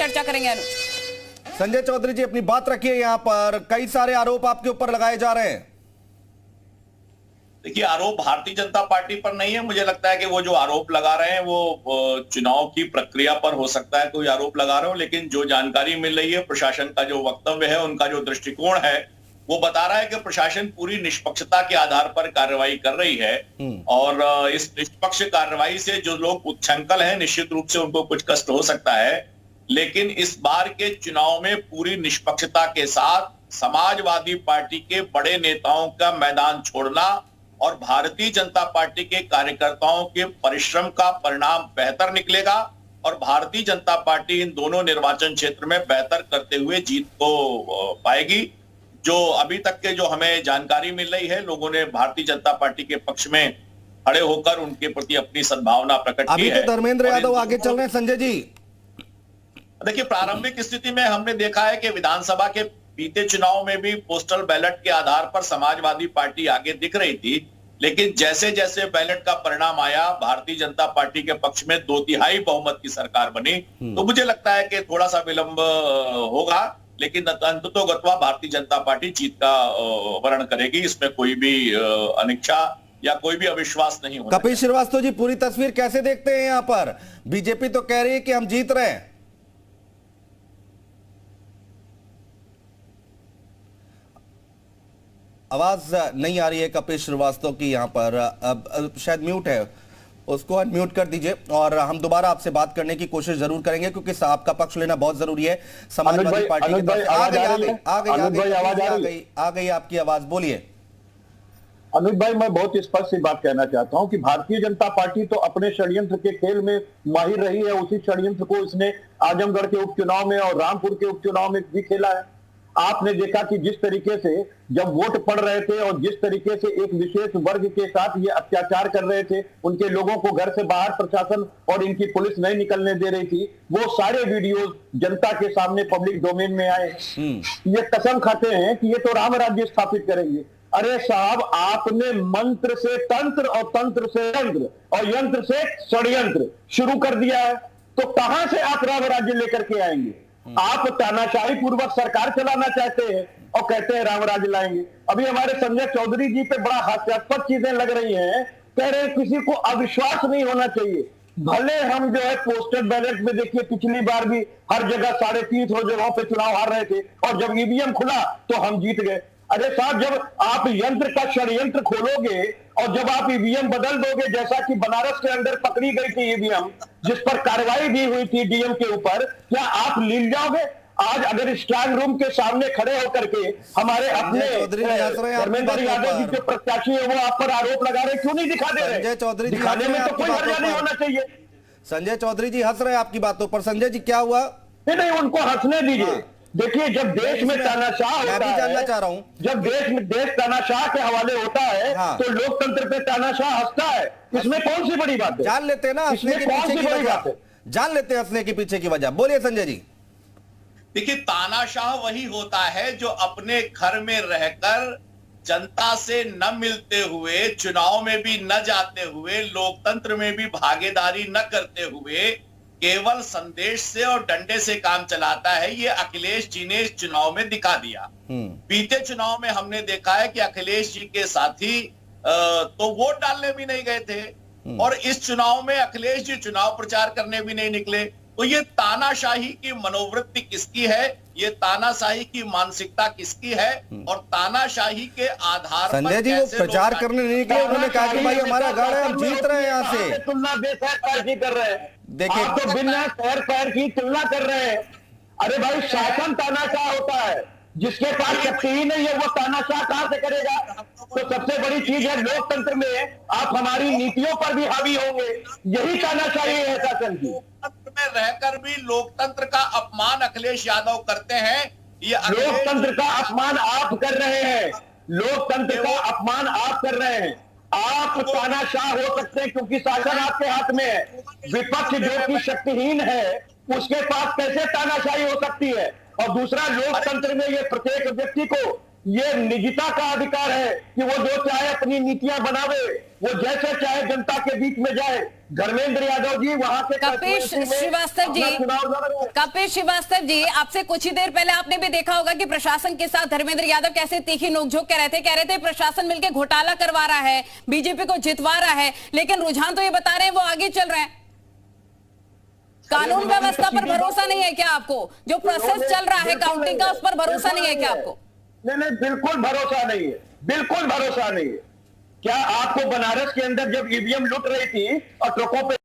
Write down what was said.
चर्चा करेंगे अनुज। संजय चौधरी जी अपनी बात रखिए। यहाँ पर कई सारे आरोप आपके ऊपर लगाए जा रहे हैं। देखिए, आरोप भारतीय जनता पार्टी पर नहीं है। मुझे लगता है कि वो जो आरोप लगा रहे हैं वो चुनाव की प्रक्रिया पर हो सकता है कोई आरोप लगा रहे हो, लेकिन जो जानकारी मिल रही है, प्रशासन का जो वक्तव्य है, उनका जो दृष्टिकोण है, वो बता रहा है कि प्रशासन पूरी निष्पक्षता के आधार पर कार्रवाई कर रही है। और इस निष्पक्ष कार्रवाई से जो लोग उच्छृंखल हैं, निश्चित रूप से उनको कुछ कष्ट हो सकता है, लेकिन इस बार के चुनाव में पूरी निष्पक्षता के साथ समाजवादी पार्टी के बड़े नेताओं का मैदान छोड़ना और भारतीय जनता पार्टी के कार्यकर्ताओं के परिश्रम का परिणाम बेहतर निकलेगा और भारतीय जनता पार्टी इन दोनों निर्वाचन क्षेत्र में बेहतर करते हुए जीत को पाएगी। जो अभी तक के जो हमें जानकारी मिल रही है, लोगों ने भारतीय जनता पार्टी के पक्ष में खड़े होकर उनके प्रति अपनी सद्भावना प्रकट की है। अभी तो धर्मेंद्र यादव आगे चल रहे हैं। संजय जी देखिए, प्रारंभिक स्थिति में हमने देखा है कि विधानसभा के बीते चुनाव में भी पोस्टल बैलेट के आधार पर समाजवादी पार्टी आगे दिख रही थी, लेकिन जैसे जैसे बैलेट का परिणाम आया, भारतीय जनता पार्टी के पक्ष में 2/3 बहुमत की सरकार बनी। तो मुझे लगता है कि थोड़ा सा विलंब होगा, लेकिन अंततोगत्वा भारतीय जनता पार्टी जीत का वर्ण करेगी। इसमें कोई भी अनिच्छा या कोई भी अविश्वास नहीं होगा। कपिल श्रीवास्तव जी, पूरी तस्वीर कैसे देखते हैं? यहाँ पर बीजेपी तो कह रही है कि हम जीत रहे हैं। आवाज नहीं आ रही है कपिल श्रीवास्तव की। यहाँ पर अब शायद म्यूट है, उसको अनम्यूट कर दीजिए और हम दोबारा आपसे बात करने की कोशिश जरूर करेंगे, क्योंकि आपका पक्ष लेना बहुत जरूरी है। समाजवादी पार्टी की तरफ आ गई आपकी आवाज, बोलिए। अनुज भाई, मैं बहुत स्पष्ट सी बात कहना चाहता हूं कि भारतीय जनता पार्टी तो अपने षड्यंत्र के खेल में माहिर रही है। उसी षड्यंत्र को इसने आजमगढ़ के उपचुनाव में और रामपुर के उपचुनाव में भी खेला है। आपने देखा कि जिस तरीके से जब वोट पड़ रहे थे और जिस तरीके से एक विशेष वर्ग के साथ ये अत्याचार कर रहे थे, उनके लोगों को घर से बाहर प्रशासन और इनकी पुलिस नहीं निकलने दे रही थी, वो सारे वीडियोस जनता के सामने पब्लिक डोमेन में आए। ये कसम खाते हैं कि ये तो राम राज्य स्थापित करेंगे। अरे साहब, आपने मंत्र से तंत्र और तंत्र से यंत्र और यंत्र से षड्यंत्र शुरू कर दिया है, तो कहां से आप राम राज्य लेकर के आएंगे? आप तानाशाही पूर्वक सरकार चलाना चाहते हैं और कहते हैं राम राज्य लाएंगे। अभी हमारे संजय चौधरी जी पे बड़ा हास्यास्पद चीजें लग रही हैं। कह रहे हैं किसी को अविश्वास नहीं होना चाहिए। भले हम जो है पोस्टल बैलेट में देखिए, पिछली बार भी हर जगह 350 जगहों पे चुनाव हार रहे थे और जब ईवीएम खुला तो हम जीत गए। अरे साहब, जब आप यंत्र का षड्यंत्र खोलोगे और जब आप ईवीएम बदल दोगे, जैसा कि बनारस के अंदर पकड़ी गई थी ईवीएम, जिस पर कार्रवाई भी हुई थी डीएम के ऊपर, क्या आप लील जाओगे? आज अगर स्ट्रांग रूम के सामने खड़े होकर के हमारे अपने धर्मेंद्र यादव जी जो प्रत्याशी है वो आप पर आरोप लगा रहे, क्यों नहीं दिखा दे रहे? संजय चौधरी जी, दिखाने में तो कोई हर्जा नहीं होना चाहिए। संजय चौधरी जी हंस रहे हैं आपकी बातों पर। संजय जी, क्या हुआ? नहीं, उनको हंसने दीजिए। देखिए, जब देश में तानाशाह होता है, जानना चाह रहा हूं, जब देश तानाशाह के हवाले होता है तो लोकतंत्र पे तानाशाह हंसता है। इसमें कौन सी बड़ी बात है? जान लेते हैं ना हंसने के पीछे की वजह, जान लेते हैं हंसने के पीछे की वजह। बोलिए संजय जी। देखिए, तानाशाह वही होता है जो अपने घर में रहकर जनता से न मिलते हुए, चुनाव में भी न जाते हुए, लोकतंत्र में भी भागीदारी न करते हुए केवल संदेश से और डंडे से काम चलाता है। ये अखिलेश जी ने इस चुनाव में दिखा दिया। बीते चुनाव में हमने देखा है कि अखिलेश जी के साथी तो वोट डालने भी नहीं गए थे और इस चुनाव में अखिलेश जी चुनाव प्रचार करने भी नहीं निकले। तो ये तानाशाही की मनोवृत्ति किसकी है? ये तानाशाही की मानसिकता किसकी है? और तानाशाही के आधार पर संजय जी वो प्रचार करने नहीं निकले, उन्होंने कहा कि भाई हमारा गढ़ है, हम जीत रहे हैं यहाँ से। तुलना बेसैर कर रहे हैं। देखिए, आप तो बिना सैर पैर की तुलना कर रहे हैं। अरे भाई, शासन तानाशाह होता है, जिसके पास शक्ति ही नहीं है वो तानाशाह कहां से करेगा? तो सबसे बड़ी चीज है लोकतंत्र में आप हमारी नीतियों पर भी हावी होंगे, यही तानाशाही है शासन की। लोकतंत्र में रहकर भी लोकतंत्र का अपमान अखिलेश यादव करते हैं। ये लोकतंत्र का अपमान आप कर रहे हैं। लोकतंत्र का अपमान आप कर रहे हैं। आप तानाशाह हो सकते हैं क्योंकि शासन आपके हाथ में है। विपक्ष जो कि शक्तिहीन है उसके पास कैसे तानाशाही हो सकती है? और दूसरा, लोकतंत्र में ये प्रत्येक व्यक्ति को ये निजता का अधिकार है कि वो जो चाहे अपनी नीतियां बनावे, वो जैसे चाहे जनता के बीच में जाए। धर्मेंद्र यादव जी वहां के कपिल श्रीवास्तव जी, कपिल श्रीवास्तव जी, आपसे कुछ ही देर पहले आपने भी देखा होगा कि प्रशासन के साथ धर्मेंद्र यादव कैसे तीखी नोकझोंक कह रहे थे प्रशासन मिलकर घोटाला करवा रहा है, बीजेपी को जितवा रहा है, लेकिन रुझान तो ये बता रहे हैं वो आगे चल रहे हैं। कानून व्यवस्था पर भरोसा नहीं है क्या आपको? जो प्रोसेस चल रहा है काउंटिंग का, उस पर भरोसा नहीं है क्या आपको? नहीं, बिल्कुल भरोसा नहीं है, बिल्कुल भरोसा नहीं है। क्या आपको बनारस के अंदर जब ईवीएम लुट रही थी और ट्रकों पे